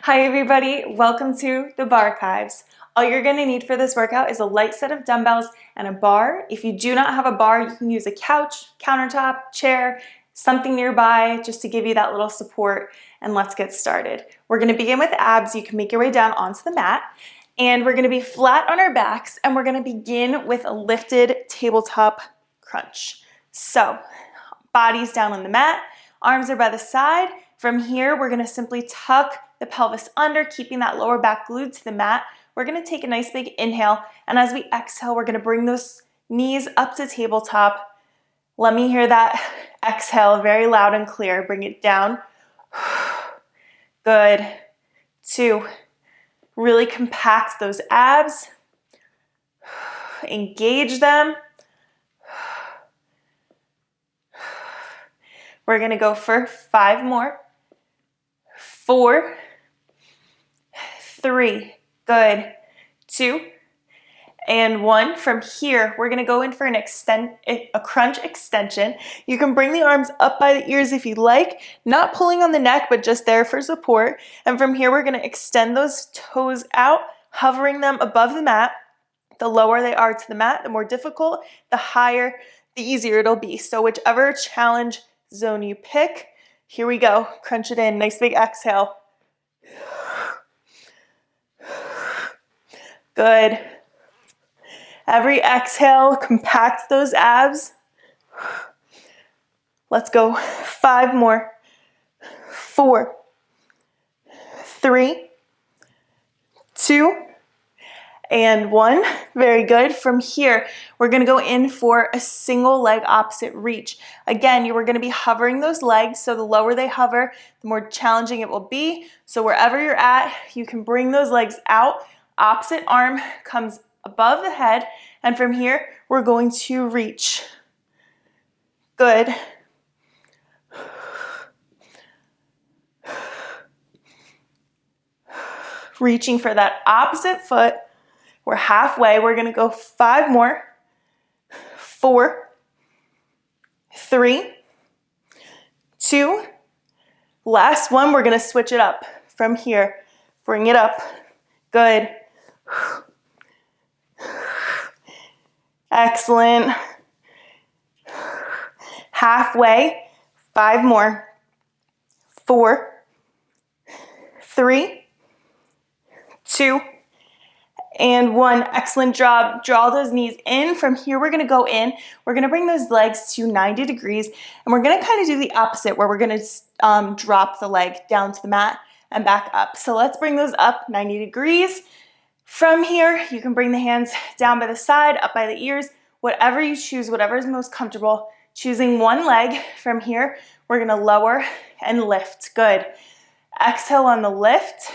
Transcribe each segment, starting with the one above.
Hi everybody, welcome to the Barrechives. All you're going to need for this workout is a light set of dumbbells and a bar. If you do not have a bar, you can use a couch, countertop, chair, something nearby just to give you that little support, and let's get started. We're going to begin with abs. You can make your way down onto the mat, and we're going to be flat on our backs, and we're going to begin with a lifted tabletop crunch. So, bodies down on the mat, arms are by the side. From here, we're going to simply tuck the pelvis under, keeping that lower back glued to the mat. We're going to take a nice big inhale, and as we exhale, we're going to bring those knees up to tabletop. Let me hear that exhale very loud and clear. Bring it down. Good. 2. Really compact those abs. Engage them. We're going to go for 5 more. 4, 3, good, 2, and 1. From here, we're going to go in for a crunch extension. You can bring the arms up by the ears if you like, not pulling on the neck, but just there for support. And from here, we're going to extend those toes out, hovering them above the mat. The lower they are to the mat, the more difficult, the higher, the easier it'll be. So whichever challenge zone you pick, here we go. Crunch it in. Nice big exhale. Good. Every exhale, compact those abs. Let's go. 5 more. 4, 3, 2, and 1. Very good. From here, we're going to go in for a single leg opposite reach. Again, you are going to be hovering those legs, so the lower they hover, the more challenging it will be. So wherever you're at, you can bring those legs out. Opposite arm comes above the head, and from here, we're going to reach. Good. Reaching for that opposite foot. We're halfway. We're going to go 5 more. 4, 3, 2. Last one. We're going to switch it up from here. Bring it up. Good. Excellent. Halfway. 5 more. 4, 3, 2, and 1. Excellent job. Draw those knees in. From here, we're going to go in. We're going to bring those legs to 90 degrees, and we're going to kind of do the opposite, where we're going to drop the leg down to the mat and back up. So let's bring those up 90 degrees. From here, you can bring the hands down by the side, up by the ears, whatever you choose, whatever is most comfortable. Choosing one leg. From here, we're going to lower and lift. Good. Exhale on the lift.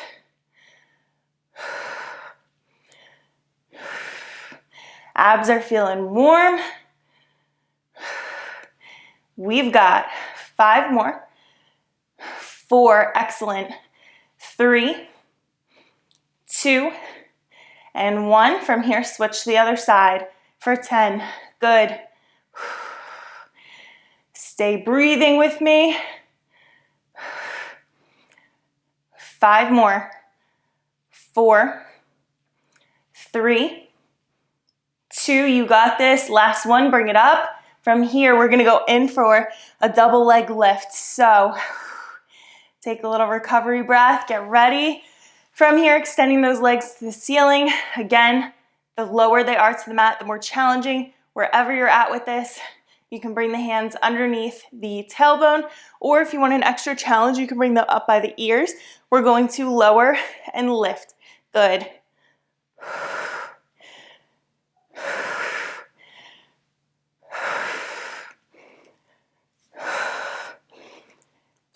Abs are feeling warm. We've got 5 more. 4, excellent. 3, 2, and 1. From here, switch to the other side for 10. Good. Stay breathing with me. 5 more. 4, 3, 2, you got this. Last one, bring it up. From here, we're going to go in for a double leg lift. So take a little recovery breath, get ready. From here, extending those legs to the ceiling. Again, the lower they are to the mat, the more challenging. Wherever you're at with this, you can bring the hands underneath the tailbone, or if you want an extra challenge, you can bring them up by the ears. We're going to lower and lift. Good.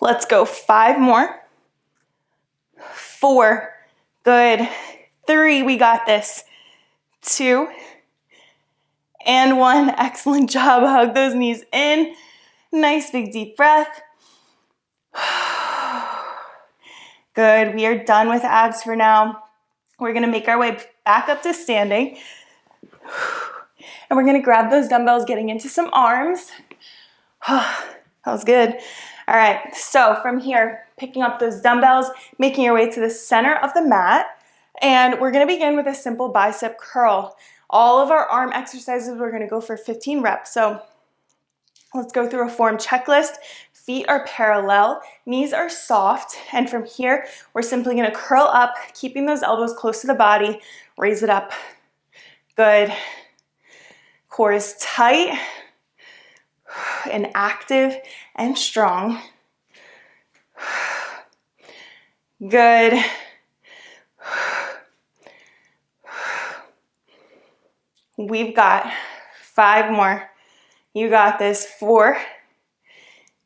Let's go 5 more. 4, good. 3, we got this. 2, and 1. Excellent job. Hug those knees in. Nice big deep breath. Good. We are done with abs for now. We're going to make our way back up to standing. And we're going to grab those dumbbells, getting into some arms. That was good. All right, so from here, picking up those dumbbells, making your way to the center of the mat, and we're gonna begin with a simple bicep curl. All of our arm exercises, we're gonna go for 15 reps. So let's go through a form checklist. Feet are parallel, knees are soft, and from here, we're simply gonna curl up, keeping those elbows close to the body, raise it up. Good. Core is tight and active and strong. Good. We've got 5 more. You got this. 4,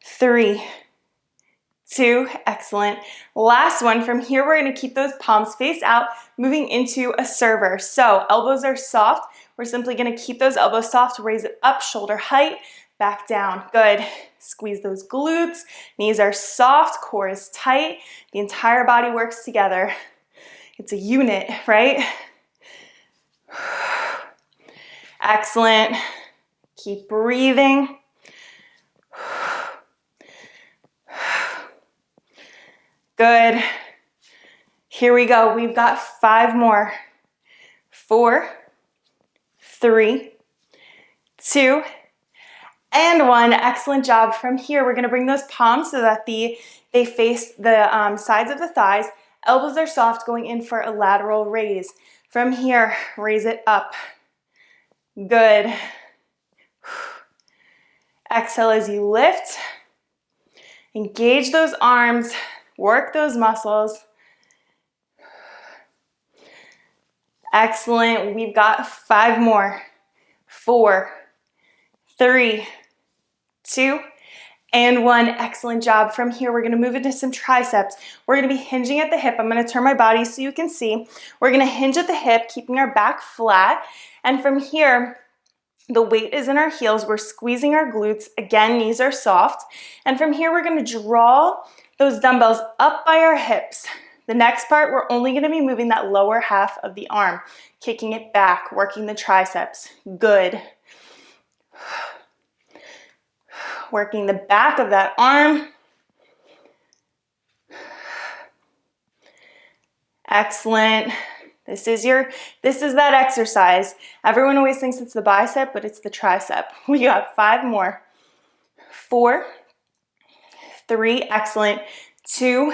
3, 2, excellent. Last one. From here, we're gonna keep those palms face out, moving into a server. So elbows are soft. We're simply gonna keep those elbows soft, raise it up, shoulder height, back down. Good. Squeeze those glutes. Knees are soft, core is tight. The entire body works together. It's a unit, right? Excellent. Keep breathing. Good. Here we go. We've got 5 more. 4, 3, 2, and 1. Excellent job. From here, we're going to bring those palms so that they face the sides of the thighs. Elbows are soft, going in for a lateral raise. From here, raise it up. Good. Exhale as you lift. Engage those arms. Work those muscles. Excellent. We've got 5 more. 4, 3, 2, and 1. Excellent job. From here, we're going to move into some triceps. We're going to be hinging at the hip. I'm going to turn my body so you can see. We're going to hinge at the hip, keeping our back flat. And from here, the weight is in our heels. We're squeezing our glutes. Again, knees are soft. And from here, we're going to draw those dumbbells up by our hips. The next part, we're only going to be moving that lower half of the arm, kicking it back, working the triceps. Good. Working the back of that arm. Excellent. This is that exercise. Everyone always thinks it's the bicep, but it's the tricep. We got 5 more. 4, 3, excellent. 2,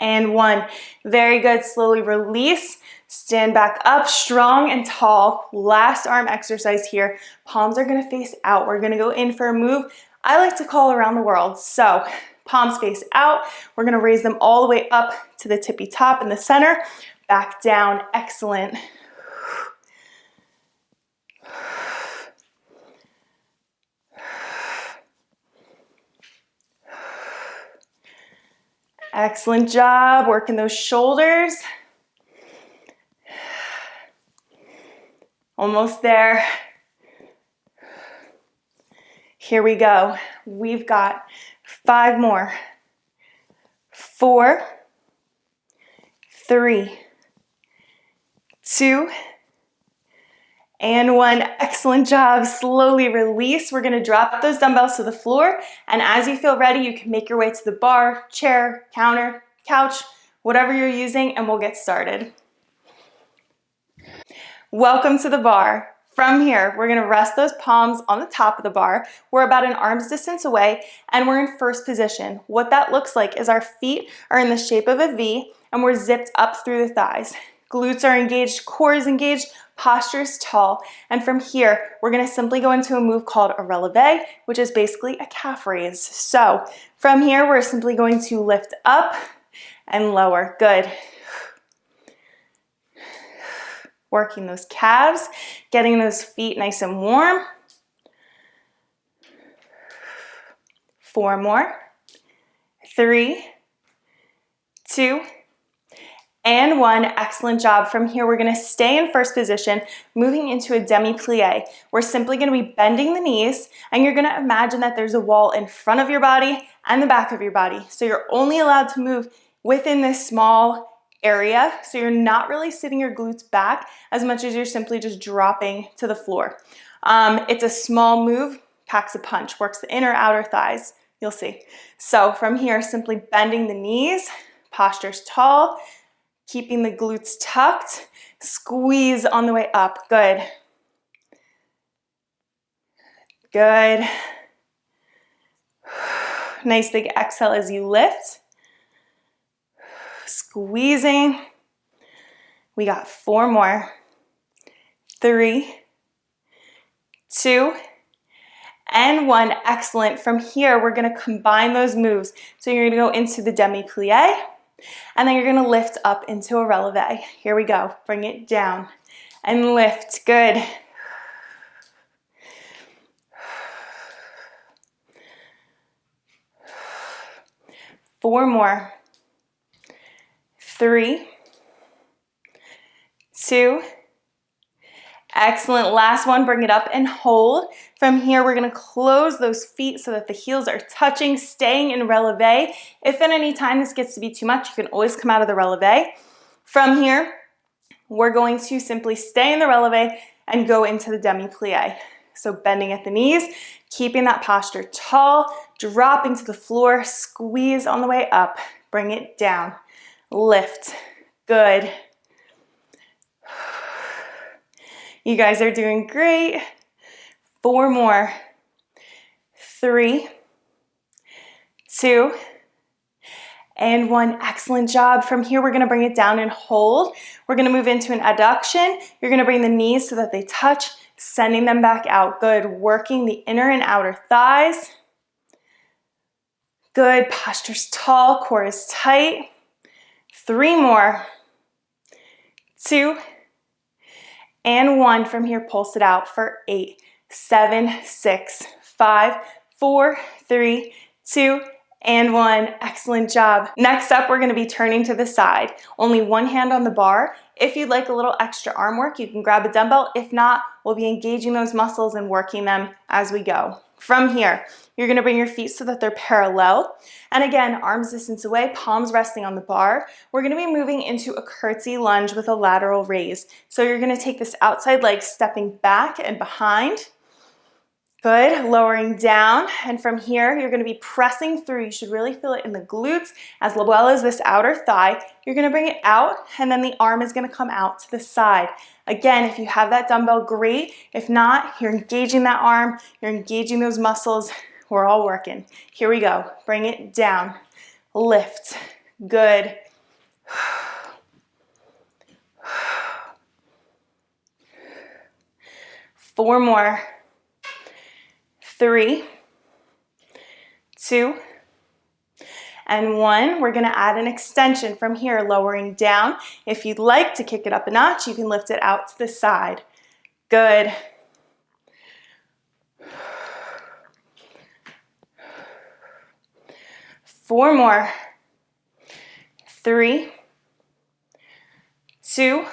and 1. Very good. Slowly release. Stand back up, strong and tall. Last arm exercise here. Palms are gonna face out. We're gonna go in for a move I like to call around the world. So palms face out. We're gonna raise them all the way up to the tippy top in the center. Back down. Excellent. Excellent job working those shoulders. Almost there. Here we go. We've got 5 more. 4, 3, 2, and 1. Excellent job. Slowly release. We're going to drop those dumbbells to the floor. And as you feel ready, you can make your way to the bar, chair, counter, couch, whatever you're using, and we'll get started. Welcome to the bar. From here, we're going to rest those palms on the top of the bar. We're about an arm's distance away, and we're in first position. What that looks like is our feet are in the shape of a V, and we're zipped up through the thighs. Glutes are engaged, core is engaged, posture is tall. And from here, we're going to simply go into a move called a releve, which is basically a calf raise. So from here, we're simply going to lift up and lower. Good. Working those calves, getting those feet nice and warm. 4 more. 3, 2, and 1. Excellent job. From here, we're going to stay in first position, moving into a demi-plie. We're simply going to be bending the knees, and you're going to imagine that there's a wall in front of your body and the back of your body. So you're only allowed to move within this small area, so you're not really sitting your glutes back as much as you're simply just dropping to the floor. It's a small move, packs a punch, works the inner outer thighs. You'll see. So from here, simply bending the knees, posture's tall, keeping the glutes tucked, squeeze on the way up. Good. Good. Nice big exhale as you lift. Squeezing. We got 4 more. 3, 2, and 1. Excellent. From here, we're going to combine those moves. So you're going to go into the demi-plie, and then you're going to lift up into a releve. Here we go. Bring it down and lift. Good. Four more. 3, 2, excellent. Last one, bring it up and hold. From here, we're gonna close those feet so that the heels are touching, staying in releve. If at any time this gets to be too much, you can always come out of the releve. From here, we're going to simply stay in the releve and go into the demi-plie. So bending at the knees, keeping that posture tall, dropping to the floor, squeeze on the way up, bring it down, lift. Good. You guys are doing great. 4 more. 3, 2, and 1. Excellent job. From here, we're going to bring it down and hold. We're going to move into an adduction. You're going to bring the knees so that they touch, sending them back out. Good. Working the inner and outer thighs. Good. Posture's tall, core is tight. 3 more. 2, and 1. From here, pulse it out for 8, 7, 6, 5, 4, 3, 2, and 1. Excellent job. Next up, we're going to be turning to the side. Only one hand on the bar. If you'd like a little extra arm work, you can grab a dumbbell. If not, we'll be engaging those muscles and working them as we go. From here, you're going to bring your feet so that they're parallel. And again, arms distance away, palms resting on the bar. We're going to be moving into a curtsy lunge with a lateral raise. So you're going to take this outside leg stepping back and behind. Good, lowering down, and from here, you're gonna be pressing through. You should really feel it in the glutes as well as this outer thigh. You're gonna bring it out, and then the arm is gonna come out to the side. Again, if you have that dumbbell, great. If not, you're engaging that arm, you're engaging those muscles. We're all working. Here we go. Bring it down, lift, good. 4 more. 3, 2, and 1. We're going to add an extension from here, lowering down. If you'd like to kick it up a notch, you can lift it out to the side. Good. 4 more. 3, 2,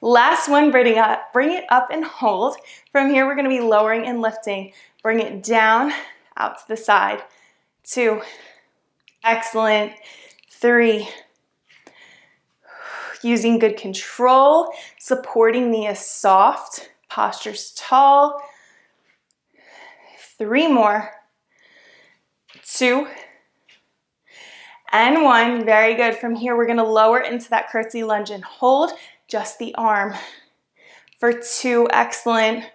last one, bring it up and hold. From here, we're going to be lowering and lifting. Bring it down, out to the side. 2, excellent. 3, using good control, supporting knee is soft, posture's tall. 3 more. 2, and 1. Very good. From here, we're going to lower into that curtsy lunge and hold just the arm for 2. Excellent.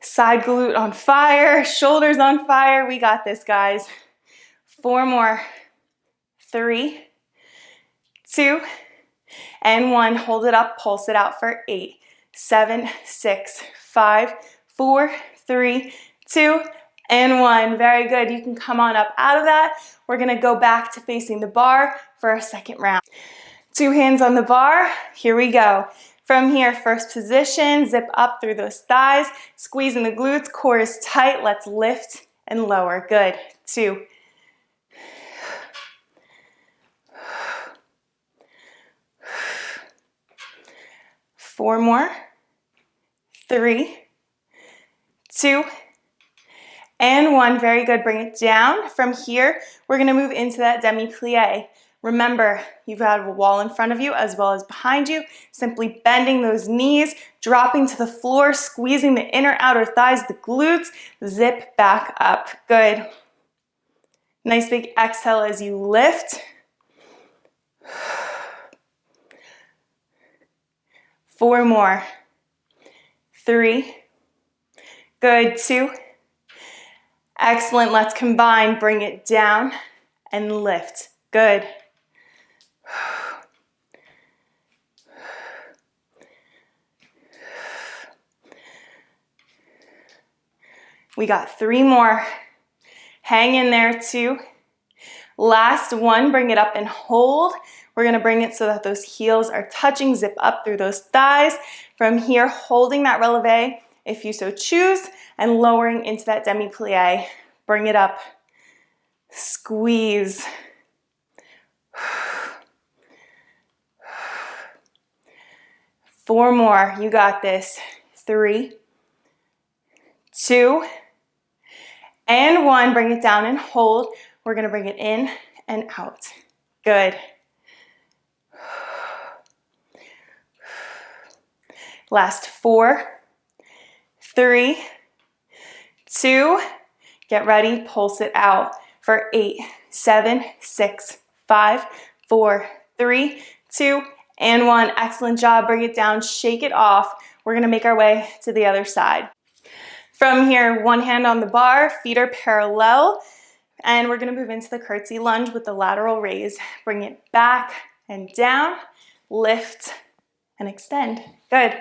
Side glute on fire, shoulders on fire. We got this, guys. 4 more. 3, 2, and 1. Hold it up, pulse it out for 8, 7, 6, 5, 4, 3, 2, and 1. Very good. You can come on up out of that. We're going to go back to facing the bar for our second round. 2 hands on the bar. Here we go. From here, first position, zip up through those thighs, squeezing the glutes, core is tight. Let's lift and lower. Good. 2. 4 more. 3, 2, and 1. Very good. Bring it down. From here, we're going to move into that demi-plie. Remember, you've got a wall in front of you as well as behind you. Simply bending those knees, dropping to the floor, squeezing the inner outer thighs, the glutes. Zip back up. Good. Nice big exhale as you lift. 4 more. 3. Good. 2. Excellent. Let's combine. Bring it down and lift. Good. We got 3 more. Hang in there. 2. Last one, bring it up and hold. We're gonna bring it so that those heels are touching, zip up through those thighs. From here, holding that releve if you so choose, and lowering into that demi-plie. Bring it up, squeeze. 4 more, you got this. 3, 2, and 1. Bring it down and hold. We're gonna bring it in and out. Good. Last 4, 3, 2, get ready, pulse it out for 8, 7, 6, 5, 4, 3, 2, and 1. Excellent job. Bring it down, shake it off. We're gonna make our way to the other side. From here, one hand on the bar, feet are parallel, and we're gonna move into the curtsy lunge with the lateral raise. Bring it back and down, lift and extend. Good.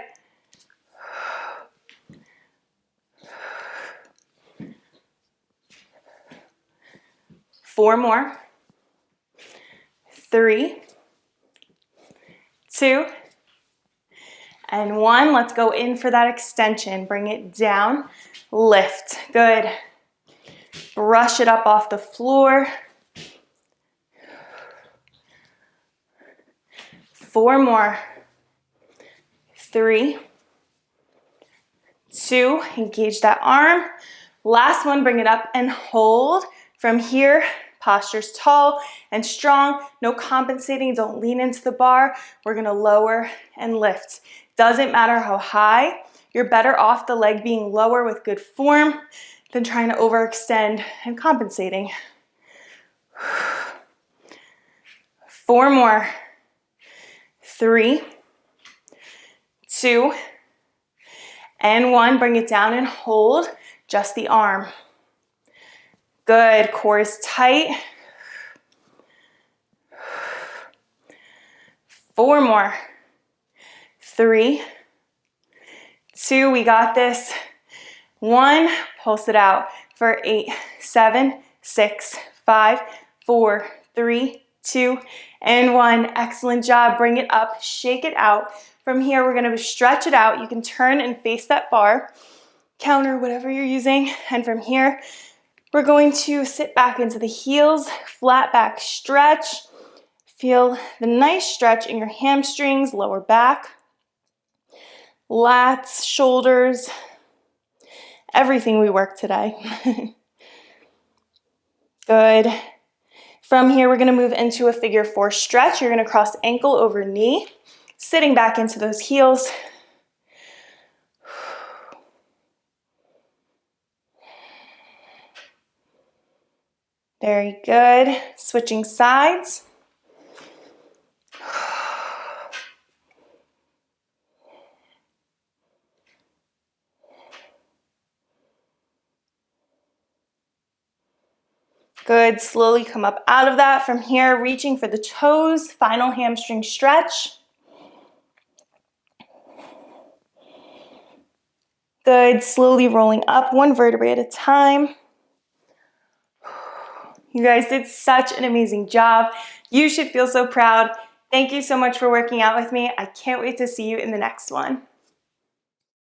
4 more. 3, 2, and 1. Let's go in for that extension. Bring it down, lift. Good. Brush it up off the floor. 4 more. 3, 2, engage that arm. Last one, bring it up and hold. From here, posture's tall and strong, no compensating, don't lean into the bar. We're gonna lower and lift. Doesn't matter how high, you're better off the leg being lower with good form than trying to overextend and compensating. 4 more. 3, 2, and 1. Bring it down and hold just the arm. Good. Core is tight. 4 more. 3, 2. We got this. 1. Pulse it out for 8, 7, 6, 5, 4, 3, 2, and 1. Excellent job. Bring it up. Shake it out. From here, we're going to stretch it out. You can turn and face that bar, counter, whatever you're using. And from here, we're going to sit back into the heels, flat back stretch. Feel the nice stretch in your hamstrings, lower back, lats, shoulders, everything we worked today. Good. From here, we're going to move into a figure 4 stretch. You're going to cross ankle over knee, sitting back into those heels. Very good. Switching sides. Good. Slowly come up out of that. From here, reaching for the toes. Final hamstring stretch. Good. Slowly rolling up, one vertebrae at a time. You guys did such an amazing job. You should feel so proud. Thank you so much for working out with me. I can't wait to see you in the next one.